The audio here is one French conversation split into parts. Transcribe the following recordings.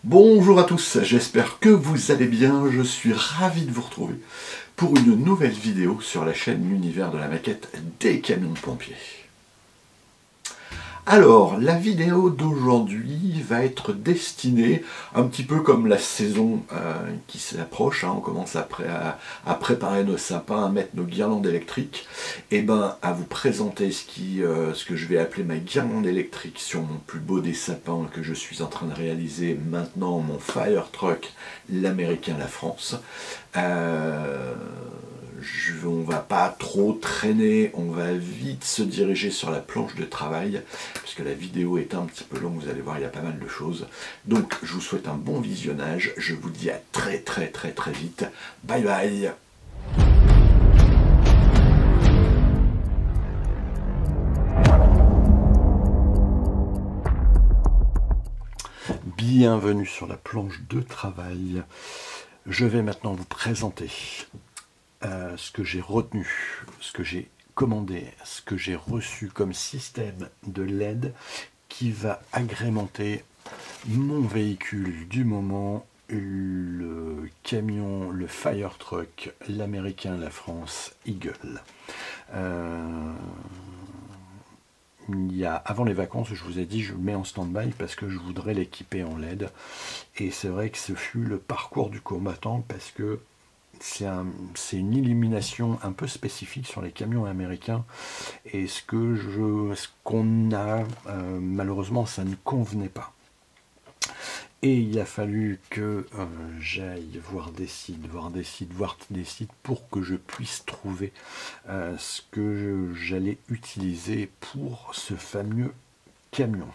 Bonjour à tous, j'espère que vous allez bien, je suis ravi de vous retrouver pour une nouvelle vidéo sur la chaîne L'Univers de la maquette des camions de pompiers. Alors, la vidéo d'aujourd'hui va être destinée, un petit peu comme la saison qui s'approche, on commence à préparer nos sapins, à mettre nos guirlandes électriques, et à vous présenter ce que je vais appeler ma guirlande électrique sur mon plus beau des sapins que je suis en train de réaliser maintenant, mon Fire Truck, l'américain, la France. On va pas trop traîner, on va vite se diriger sur la planche de travail, puisque la vidéo est un petit peu longue, vous allez voir, il y a pas mal de choses. Donc, je vous souhaite un bon visionnage, je vous dis à très vite. Bye bye. Bienvenue sur la planche de travail. Je vais maintenant vous présenter ce que j'ai retenu, ce que j'ai commandé, ce que j'ai reçu comme système de LED qui va agrémenter mon véhicule du moment, le camion, le Fire Truck, l'américain, la France, Eagle. Avant les vacances, je vous ai dit, je le mets en stand-by parce que je voudrais l'équiper en LED. Et c'est vrai que ce fut le parcours du combattant parce que c'est une illumination un peu spécifique sur les camions américains. Et ce qu'on a, malheureusement, ça ne convenait pas. Et il a fallu que j'aille voir des sites pour que je puisse trouver ce que j'allais utiliser pour ce fameux camion.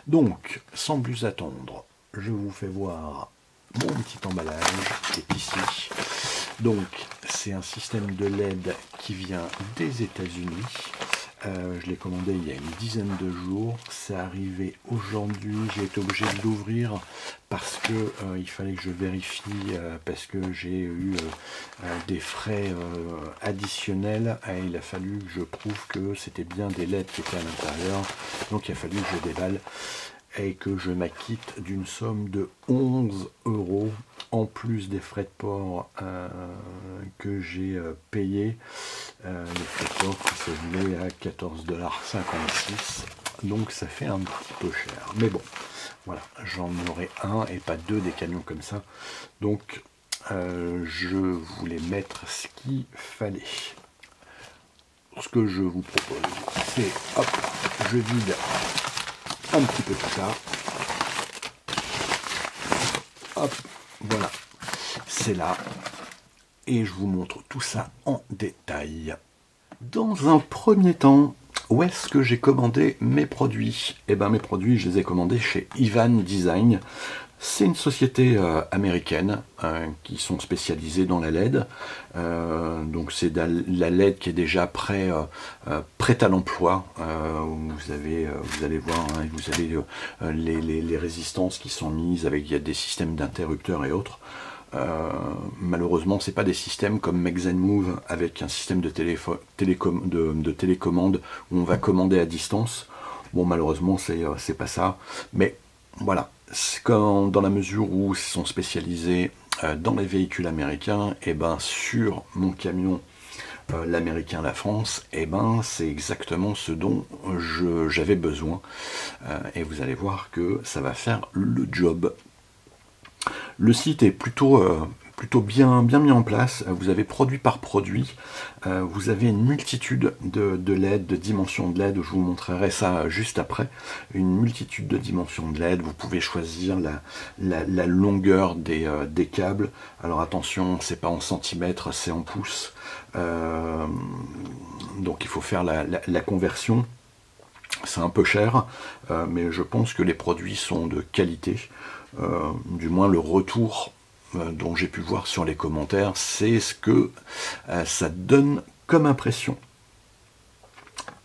Donc, sans plus attendre, je vous fais voir mon petit emballage qui est ici. Donc, c'est un système de LED qui vient des États-Unis. Je l'ai commandé il y a une dizaine de jours, c'est arrivé aujourd'hui, j'ai été obligé de l'ouvrir parce que il fallait que je vérifie, parce que j'ai eu des frais additionnels, et il a fallu que je prouve que c'était bien des LED qui étaient à l'intérieur, donc il a fallu que je déballe et que je m'acquitte d'une somme de 11 € en plus des frais de port que j'ai payés. Les frais de port qui s'élevaient à 14,56 $, donc ça fait un petit peu cher. Mais bon, voilà, j'en aurai un et pas deux des camions comme ça. Donc je voulais mettre ce qu'il fallait. Ce que je vous propose, c'est, hop, je vide un petit peu tout ça. Hop, voilà, c'est là. Et je vous montre tout ça en détail. Dans un premier temps, où est-ce que j'ai commandé mes produits? Eh bien, mes produits, je les ai commandés chez Ivan Design. C'est une société américaine qui sont spécialisés dans la LED. Donc c'est la LED qui est déjà prête à l'emploi. Vous allez voir, vous avez les résistances qui sont mises il y a des systèmes d'interrupteurs et autres. Malheureusement, c'est pas des systèmes comme Make & Move avec un système de télécommande où on va commander à distance. Bon, malheureusement, c'est pas ça. Mais voilà. Comme dans la mesure où ils sont spécialisés dans les véhicules américains, et sur mon camion, l'américain, la France, c'est exactement ce dont j'avais besoin. Et vous allez voir que ça va faire le job. Le site est plutôt bien mis en place. Vous avez produit par produit. Vous avez une multitude de LED, de dimensions de LED. Je vous montrerai ça juste après. Une multitude de dimensions de LED. Vous pouvez choisir la longueur des câbles. Alors attention, c'est pas en centimètres, c'est en pouces. Donc il faut faire la conversion. C'est un peu cher, mais je pense que les produits sont de qualité. Du moins le retour dont j'ai pu voir sur les commentaires, c'est ce que ça donne comme impression.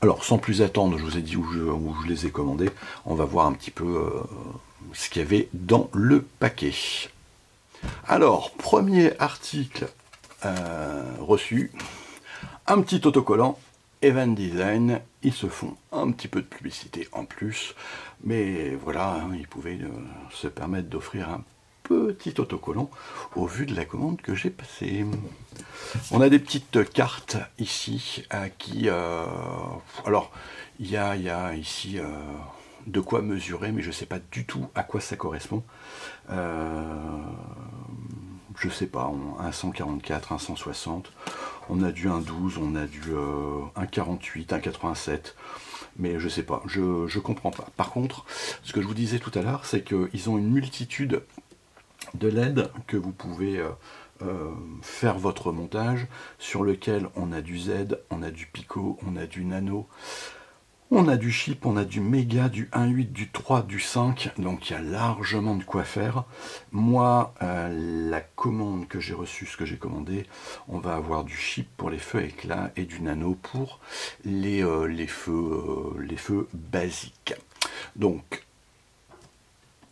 Alors sans plus attendre, je vous ai dit où je les ai commandés, on va voir un petit peu ce qu'il y avait dans le paquet. Alors, premier article reçu, un petit autocollant, Event Design, ils se font un petit peu de publicité en plus, mais voilà, hein, ils pouvaient se permettre d'offrir un petit autocollant au vu de la commande que j'ai passée. On a des petites cartes ici qui... alors, il y a ici de quoi mesurer, mais je ne sais pas du tout à quoi ça correspond. Je sais pas, un 144, un 160, on a du 1,12, on a du 1,48, 1,87, mais je sais pas, je comprends pas. Par contre, ce que je vous disais tout à l'heure, c'est qu'ils ont une multitude de LED que vous pouvez faire votre montage, sur lequel on a du Z, on a du Pico, on a du Nano, on a du chip, on a du méga, du 1.8, du 3, du 5, donc il y a largement de quoi faire. Moi, la commande que j'ai reçue, ce que j'ai commandé, on va avoir du chip pour les feux éclats et du nano pour les feux basiques. Donc,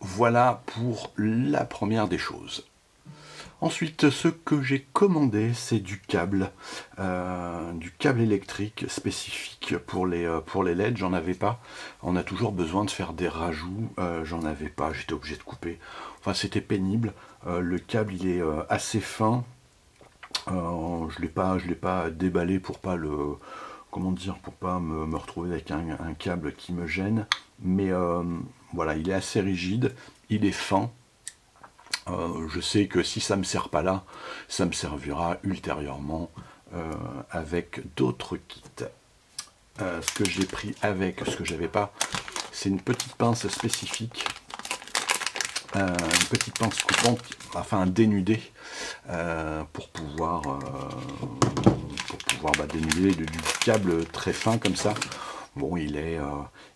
voilà pour la première des choses. Ensuite, ce que j'ai commandé, c'est du câble électrique spécifique pour les LED. J'en avais pas. On a toujours besoin de faire des rajouts. J'en avais pas. J'étais obligé de couper. Enfin, c'était pénible. Le câble, il est assez fin. Je l'ai pas déballé pour pas pour pas me retrouver avec un câble qui me gêne. Mais voilà, il est assez rigide. Il est fin. Je sais que si ça ne me sert pas là, ça me servira ultérieurement avec d'autres kits. Ce que j'ai pris avec, ce que j'avais pas, c'est une petite pince spécifique, une petite pince coupante, enfin dénudée, pour pouvoir dénuder du câble très fin comme ça. Bon, il est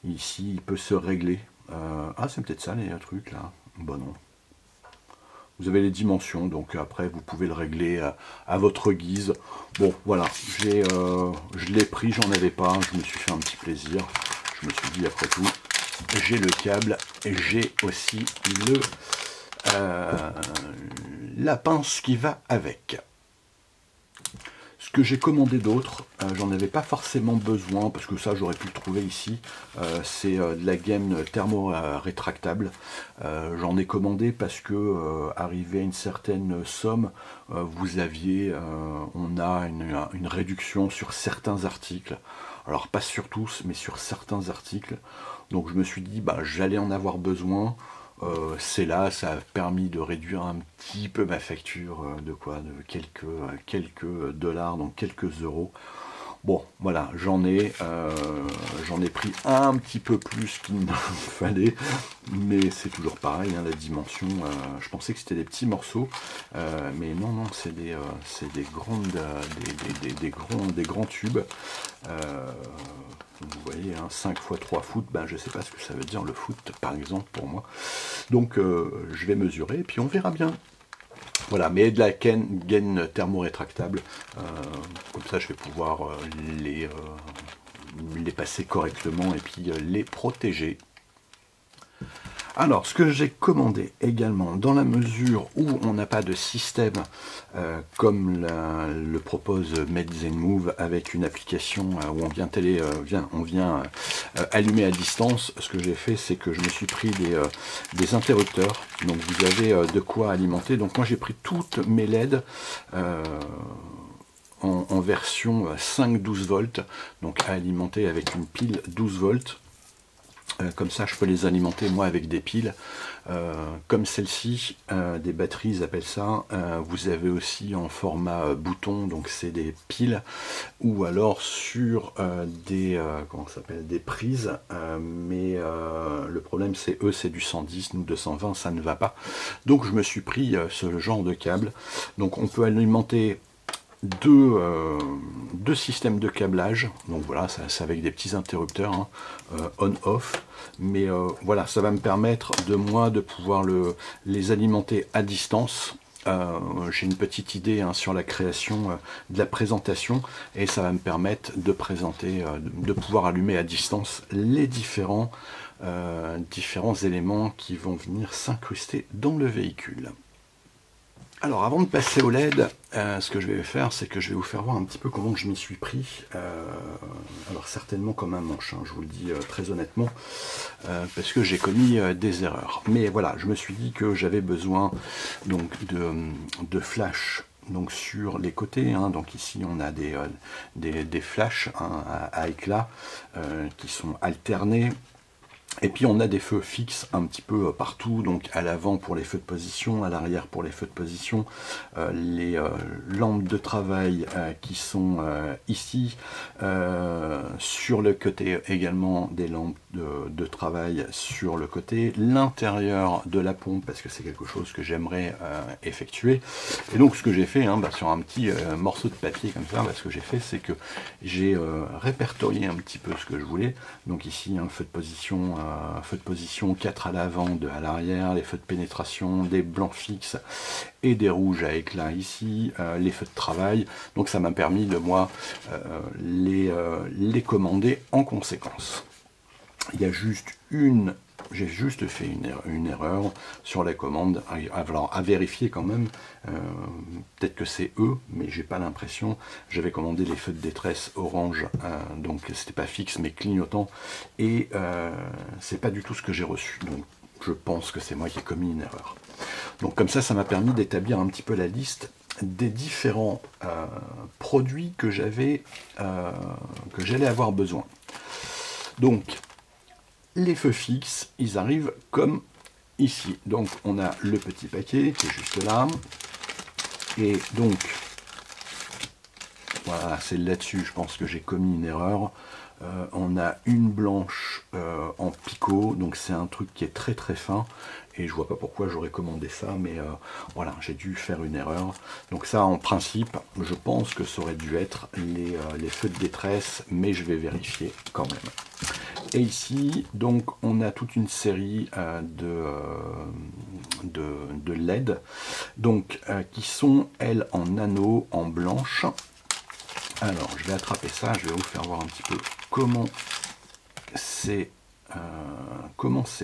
ici, il peut se régler. Ah, c'est peut-être ça les trucs là. Bon, non. Vous avez les dimensions, donc après vous pouvez le régler à votre guise. Bon, voilà, je l'ai pris, j'en avais pas, je me suis fait un petit plaisir. Je me suis dit, après tout, j'ai le câble et j'ai aussi la pince qui va avec. Ce que j'ai commandé d'autre, j'en avais pas forcément besoin, parce que ça j'aurais pu le trouver ici, c'est de la gaine thermo-rétractable. J'en ai commandé parce que, arrivé à une certaine somme, on a une réduction sur certains articles. Alors pas sur tous, mais sur certains articles. Donc je me suis dit, j'allais en avoir besoin. C'est là, ça a permis de réduire un petit peu ma facture de quelques dollars, donc quelques euros. Bon, voilà, j'en ai pris un petit peu plus qu'il me fallait, mais c'est toujours pareil, hein, la dimension, je pensais que c'était des petits morceaux, mais non, c'est des grands tubes. Vous voyez, hein, 5 x 3 foot, je ne sais pas ce que ça veut dire le foot, par exemple, pour moi. Donc, je vais mesurer, et puis on verra bien. Voilà, mais de la gaine thermo-rétractable, comme ça je vais pouvoir les passer correctement et puis les protéger. Alors, ce que j'ai commandé également, dans la mesure où on n'a pas de système comme le propose Made Zen Move, avec une application où on vient allumer à distance, ce que j'ai fait, c'est que je me suis pris des interrupteurs. Donc vous avez de quoi alimenter. Donc moi j'ai pris toutes mes LED en version 5-12 volts, donc à alimenter avec une pile 12 volts. Comme ça, je peux les alimenter, moi, avec des piles. Comme celle-ci, des batteries, ils appellent ça. Vous avez aussi en format bouton, donc c'est des piles. Ou alors sur des prises. Mais le problème, c'est c'est du 110, nous 220, ça ne va pas. Donc, je me suis pris ce genre de câble. Donc, on peut alimenter deux systèmes de câblage, donc voilà, c'est avec des petits interrupteurs, hein, on-off, mais voilà, ça va me permettre de pouvoir les alimenter à distance. J'ai une petite idée sur la création de la présentation, et ça va me permettre de pouvoir allumer à distance les différents éléments qui vont venir s'incruster dans le véhicule. Alors avant de passer au LED, ce que je vais faire, c'est que je vais vous faire voir un petit peu comment je m'y suis pris. Alors certainement comme un manche, hein, je vous le dis très honnêtement, parce que j'ai commis des erreurs. Mais voilà, je me suis dit que j'avais besoin donc de flash donc sur les côtés, hein. Donc ici on a des flashs, hein, à éclat qui sont alternés. Et puis on a des feux fixes un petit peu partout, donc à l'avant pour les feux de position, à l'arrière pour les feux de position, les lampes de travail qui sont ici, sur le côté également des lampes de travail sur le côté, l'intérieur de la pompe parce que c'est quelque chose que j'aimerais effectuer. Et donc ce que j'ai fait, hein, sur un petit morceau de papier comme ça, ce que j'ai fait c'est que j'ai répertorié un petit peu ce que je voulais. Donc ici un feu de position 4 à l'avant, 2 à l'arrière, les feux de pénétration, des blancs fixes et des rouges à éclat ici, les feux de travail. Donc ça m'a permis de moi les commander en conséquence. Il y a juste j'ai juste fait une erreur sur la commande, alors à vérifier quand même, peut-être que c'est eux, mais j'ai pas l'impression. J'avais commandé les feux de détresse orange, donc c'était pas fixe mais clignotant, et c'est pas du tout ce que j'ai reçu, donc je pense que c'est moi qui ai commis une erreur. Donc comme ça m'a permis d'établir un petit peu la liste des différents produits que j'allais avoir besoin. Donc les feux fixes, ils arrivent comme ici. Donc on a le petit paquet qui est juste là. Et donc, voilà, c'est là-dessus, je pense que j'ai commis une erreur. On a une blanche en picot, donc c'est un truc qui est très très fin. Et je vois pas pourquoi j'aurais commandé ça, mais voilà, j'ai dû faire une erreur. Donc ça, en principe, je pense que ça aurait dû être les feux de détresse, mais je vais vérifier quand même. Et ici, donc, on a toute une série de LED, donc, qui sont, elles, en anneaux, en blanche. Alors, je vais attraper ça, je vais vous faire voir un petit peu comment c'est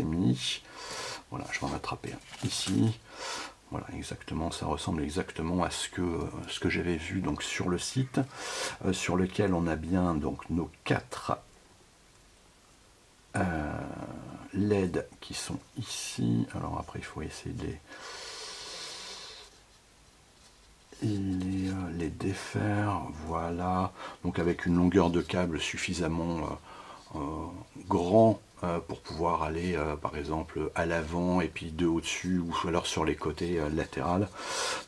mis. Voilà, je vais en attraper un ici. Voilà, exactement, ça ressemble exactement à ce que j'avais vu donc sur le site, sur lequel on a bien donc nos 4 LED qui sont ici. Alors après, il faut essayer de les défaire. Voilà, donc avec une longueur de câble suffisamment grand pour pouvoir aller par exemple à l'avant et puis 2 au-dessus ou alors sur les côtés latérales.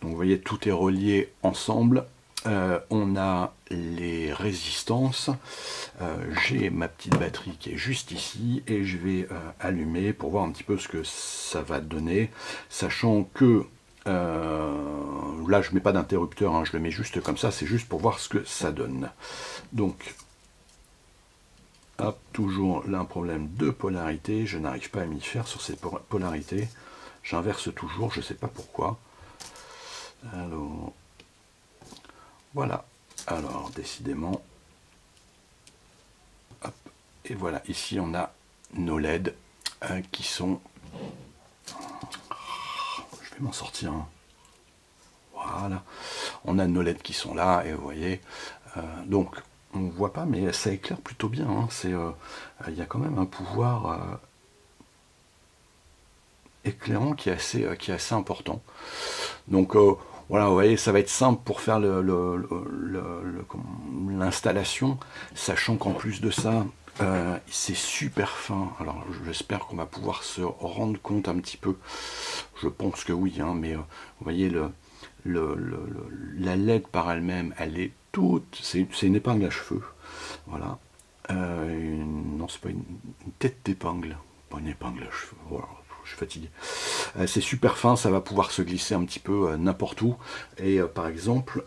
Donc vous voyez, tout est relié ensemble. On a les résistances. J'ai ma petite batterie qui est juste ici et je vais allumer pour voir un petit peu ce que ça va donner, sachant que là je mets pas d'interrupteur, hein, je le mets juste comme ça, c'est juste pour voir ce que ça donne. Donc hop, toujours là un problème de polarité, je n'arrive pas à m'y faire sur ces polarités, j'inverse toujours, je sais pas pourquoi. Alors voilà, alors décidément, hop, et voilà, ici on a nos LED qui sont, je vais m'en sortir, hein. Voilà, on a nos LED qui sont là, et vous voyez, donc on ne voit pas, mais ça éclaire plutôt bien, hein. Il y a quand même un pouvoir éclairant qui est assez important. Donc voilà, vous voyez, ça va être simple pour faire l'installation, sachant qu'en plus de ça, c'est super fin. Alors j'espère qu'on va pouvoir se rendre compte un petit peu. Je pense que oui, hein, mais vous voyez, la LED par elle-même, elle est toute... C'est une épingle à cheveux. Voilà. Non, c'est pas une tête d'épingle. Pas une épingle à cheveux. Voilà. Je suis fatigué. C'est super fin, ça va pouvoir se glisser un petit peu n'importe où. Et par exemple,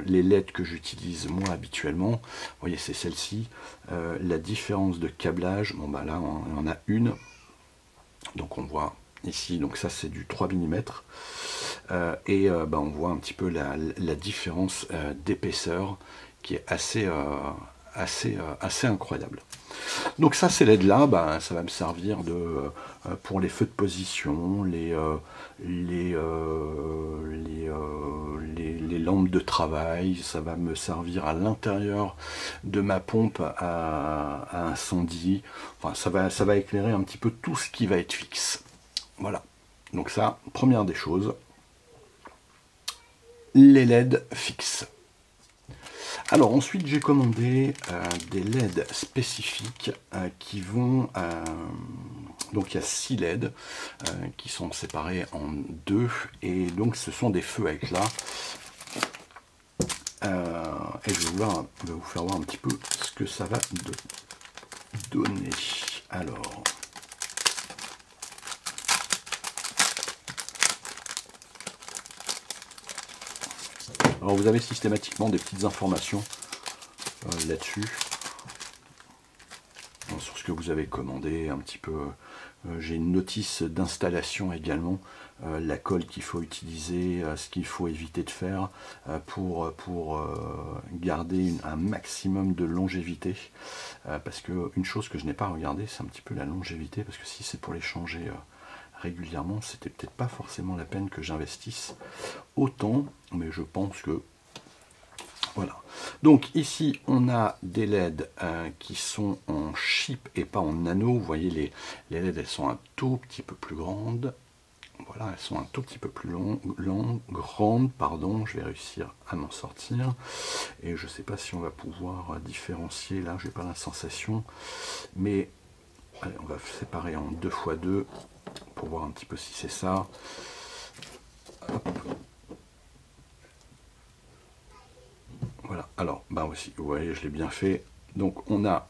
les LED que j'utilise moi habituellement, vous voyez, c'est celle-ci. La différence de câblage, bon bah là on en a une. Donc on voit ici, donc ça c'est du 3 mm. Et bah, on voit un petit peu la différence d'épaisseur qui est assez incroyable. Donc ça, ces LED là, bah, ça va me servir pour les feux de position, les les lampes de travail, ça va me servir à l'intérieur de ma pompe à incendie. Enfin, ça va éclairer un petit peu tout ce qui va être fixe. Voilà. Donc ça, première des choses, les LED fixes. Alors ensuite j'ai commandé des LED spécifiques qui vont... donc il y a 6 LED qui sont séparés en 2 et donc ce sont des feux à éclat. Et je vais vous faire voir un petit peu ce que ça va donner. Alors vous avez systématiquement des petites informations là-dessus, sur ce que vous avez commandé, un petit peu. J'ai une notice d'installation également, la colle qu'il faut utiliser, ce qu'il faut éviter de faire pour garder un maximum de longévité. Parce qu'une chose que je n'ai pas regardé, c'est un petit peu la longévité, parce que si c'est pour les changer régulièrement, c'était peut-être pas forcément la peine que j'investisse autant, mais je pense que voilà. Donc ici on a des LED qui sont en chip et pas en nano. Vous voyez les LED, elles sont un tout petit peu plus grandes. Voilà, elles sont un tout petit peu plus grandes, pardon, je vais réussir à m'en sortir. Et je ne sais pas si on va pouvoir différencier, là j'ai pas la sensation, mais allez, on va séparer en 2x2 pour voir un petit peu si c'est ça. Hop. Voilà, alors, bah aussi, vous voyez, je l'ai bien fait. Donc on a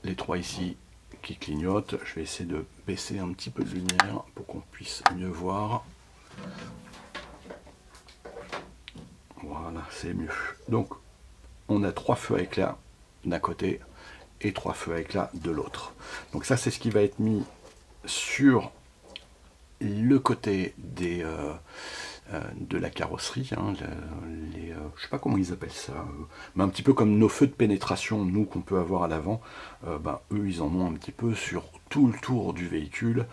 les 3 ici qui clignotent. Je vais essayer de baisser un petit peu de lumière pour qu'on puisse mieux voir. Voilà, c'est mieux. Donc on a 3 feux à éclat d'un côté et 3 feux à éclat de l'autre. Donc ça, c'est ce qui va être mis sur le côté de la carrosserie, hein, je sais pas comment ils appellent ça, mais un petit peu comme nos feux de pénétration, nous, qu'on peut avoir à l'avant, eux, ils en ont un petit peu sur tout le tour du véhicule.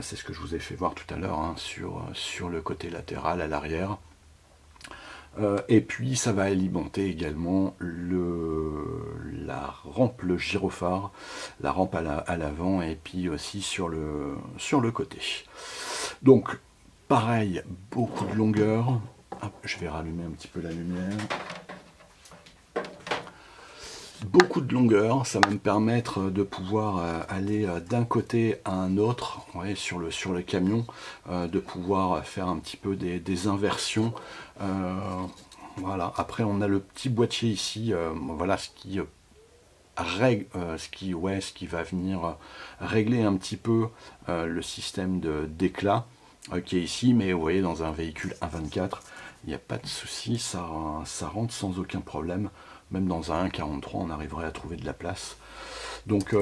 C'est ce que je vous ai fait voir tout à l'heure, hein, sur le côté latéral, à l'arrière. Et puis ça va alimenter également la rampe, le gyrophare, la rampe à l'avant, et puis aussi sur le côté. Donc pareil, beaucoup de longueur. Hop, je vais rallumer un petit peu la lumière. Beaucoup de longueur, ça va me permettre de pouvoir aller d'un côté à un autre, ouais, sur le camion, de pouvoir faire un petit peu des inversions. Voilà. Après on a le petit boîtier ici, voilà ce qui règle, ce qui va venir régler un petit peu le système d'éclat qui est ici, mais vous voyez, dans un véhicule A24, il n'y a pas de souci, ça rentre sans aucun problème. Même dans un 1.43, on arriverait à trouver de la place. Donc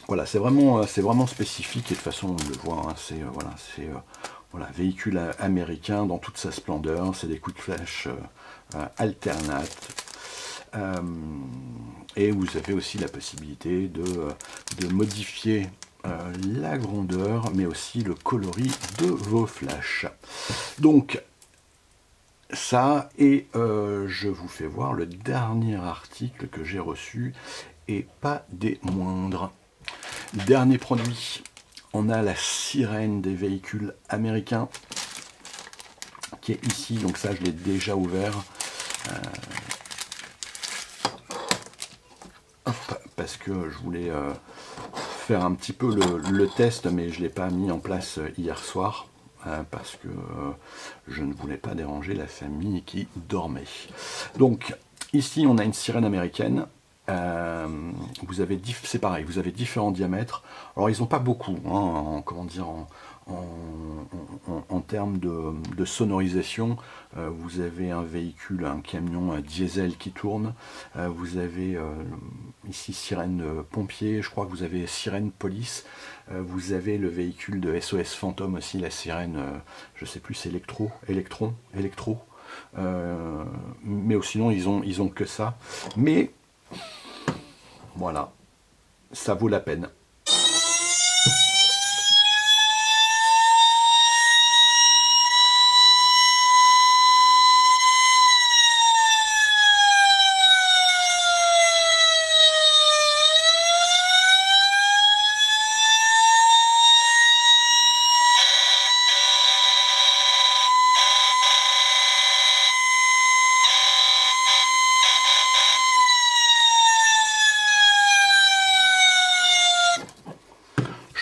voilà, c'est vraiment spécifique, et de toute façon on le voit, hein, c'est voilà, véhicule américain dans toute sa splendeur, c'est des coups de flèche alternates. Et vous avez aussi la possibilité de modifier la grandeur, mais aussi le coloris de vos flashs. Donc ça, et je vous fais voir le dernier article que j'ai reçu, et pas des moindres. Dernier produit, on a la sirène des véhicules américains, qui est ici, donc ça je l'ai déjà ouvert. Parce que je voulais faire un petit peu le test, mais je ne l'ai pas mis en place hier soir. Parce que je ne voulais pas déranger la famille qui dormait. Donc ici on a une sirène américaine. C'est pareil, vous avez différents diamètres. Alors ils n'ont pas beaucoup, hein, en termes de sonorisation. Vous avez un véhicule, un camion diesel qui tourne. Vous avez ici sirène pompier, je crois que vous avez sirène police. Vous avez le véhicule de SOS Fantôme aussi, la sirène, je sais plus, c'est électro. Mais sinon ils ont que ça. Mais voilà, ça vaut la peine.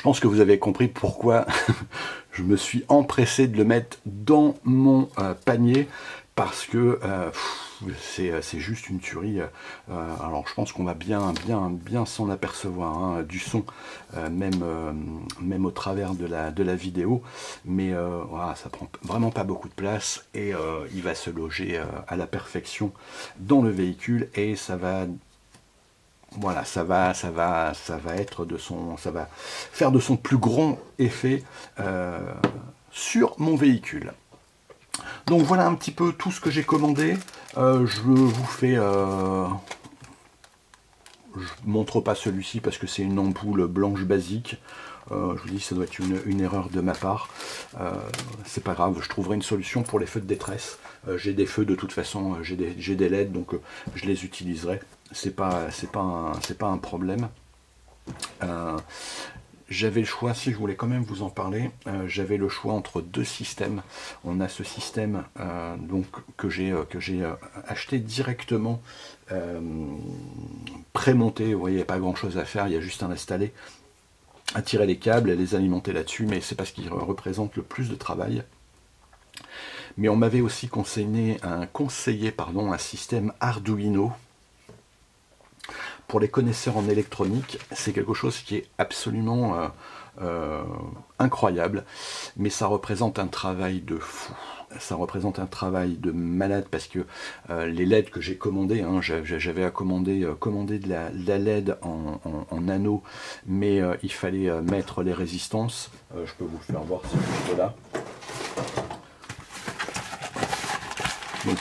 Je pense que vous avez compris pourquoi je me suis empressé de le mettre dans mon panier, parce que c'est juste une tuerie. Alors je pense qu'on va bien s'en apercevoir, hein, du son, même au travers de la vidéo, mais voilà, ça prend vraiment pas beaucoup de place, et il va se loger à la perfection dans le véhicule, et ça va, voilà, ça va être ça va faire de son plus grand effet sur mon véhicule. Donc voilà un petit peu tout ce que j'ai commandé. Je vous fais... je montre pas celui-ci parce que c'est une ampoule blanche basique. Je vous dis, ça doit être une erreur de ma part. C'est pas grave, je trouverai une solution pour les feux de détresse. J'ai des feux de toute façon, j'ai des LED, donc je les utiliserai. C'est pas un problème. J'avais le choix, si je voulais quand même vous en parler, j'avais le choix entre deux systèmes. On a ce système donc que j'ai acheté directement pré-monté. Vous voyez, il n'y a pas grand chose à faire, il y a juste à l'installer, à tirer les câbles et les alimenter là-dessus, mais c'est pas ce qui représente le plus de travail. Mais on m'avait aussi conseillé un système Arduino. Pour les connaisseurs en électronique, c'est quelque chose qui est absolument incroyable, mais ça représente un travail de fou. Ça représente un travail de malade, parce que les LED que j'ai commandés, hein, j'avais à commandé de la LED en anneau, mais il fallait mettre les résistances. Je peux vous le faire voir, c'est juste là. Donc,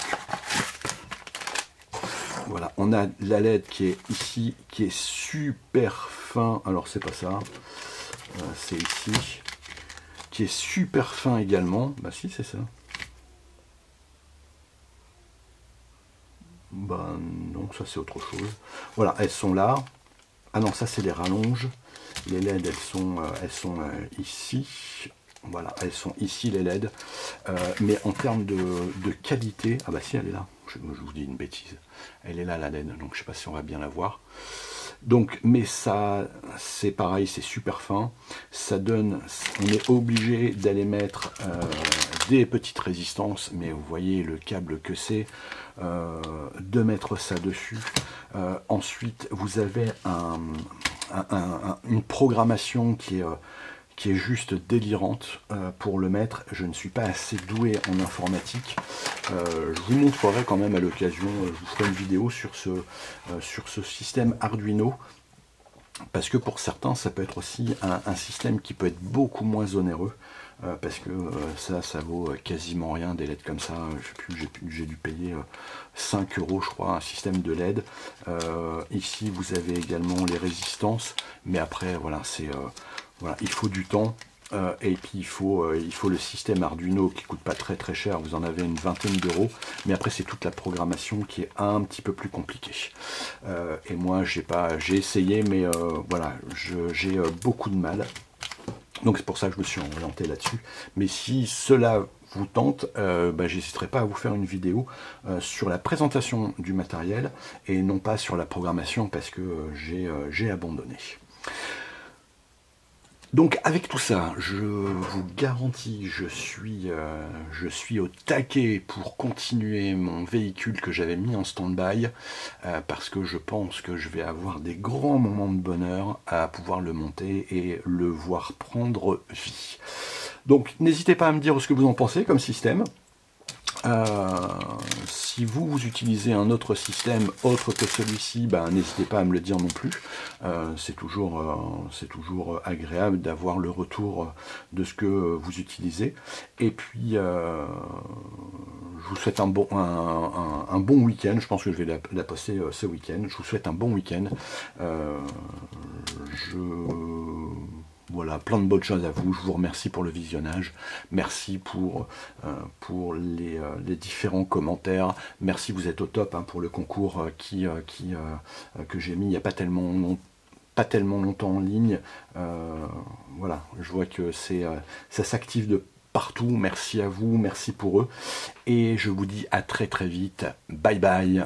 voilà, on a la LED qui est ici, qui est super fin. Alors c'est pas ça, c'est ici, qui est super fin également. Bah si, c'est ça. Bah non, ça c'est autre chose. Voilà, elles sont là. Ah non, ça c'est les rallonges. Les LED, elles sont ici. Voilà, elles sont ici les LED. Mais en termes de qualité, ah bah si, elle est là. Je vous dis une bêtise. Elle est là, la LED, donc je sais pas si on va bien la voir. Donc, mais ça, c'est pareil, c'est super fin. Ça donne, on est obligé d'aller mettre des petites résistances, mais vous voyez le câble que c'est, de mettre ça dessus. Ensuite, vous avez une programmation qui est juste délirante pour le mettre. Je ne suis pas assez doué en informatique. Je vous montrerai quand même à l'occasion, je vous ferai une vidéo sur ce système Arduino, parce que pour certains, ça peut être aussi un système qui peut être beaucoup moins onéreux, parce que ça vaut quasiment rien, des LED comme ça. Je sais plus, j'ai dû payer 5 € je crois, un système de LED. Ici, vous avez également les résistances, mais après, voilà, voilà, il faut du temps, et puis il faut le système Arduino qui coûte pas très cher. Vous en avez une vingtaine d'euros, mais après c'est toute la programmation qui est un petit peu plus compliquée. Et moi j'ai essayé, mais voilà, j'ai beaucoup de mal. Donc c'est pour ça que je me suis orienté là-dessus. Mais si cela vous tente, j'hésiterai pas à vous faire une vidéo sur la présentation du matériel et non pas sur la programmation, parce que j'ai abandonné. Donc avec tout ça, je vous garantis, je suis au taquet pour continuer mon véhicule que j'avais mis en stand-by, parce que je pense que je vais avoir des grands moments de bonheur à pouvoir le monter et le voir prendre vie. Donc n'hésitez pas à me dire ce que vous en pensez comme système. Si vous utilisez un autre système autre que celui-ci, n'hésitez pas à me le dire non plus. C'est toujours agréable d'avoir le retour de ce que vous utilisez. Et puis je vous souhaite un bon week-end. Je pense que je vais la poster ce week-end. Je vous souhaite un bon week-end. Voilà, plein de bonnes choses à vous. Je vous remercie pour le visionnage. Merci pour les différents commentaires. Merci, vous êtes au top, hein, pour le concours que j'ai mis il n'y a pas tellement longtemps en ligne. Voilà, je vois que ça s'active de partout. Merci à vous, merci pour eux. Et je vous dis à très vite. Bye bye.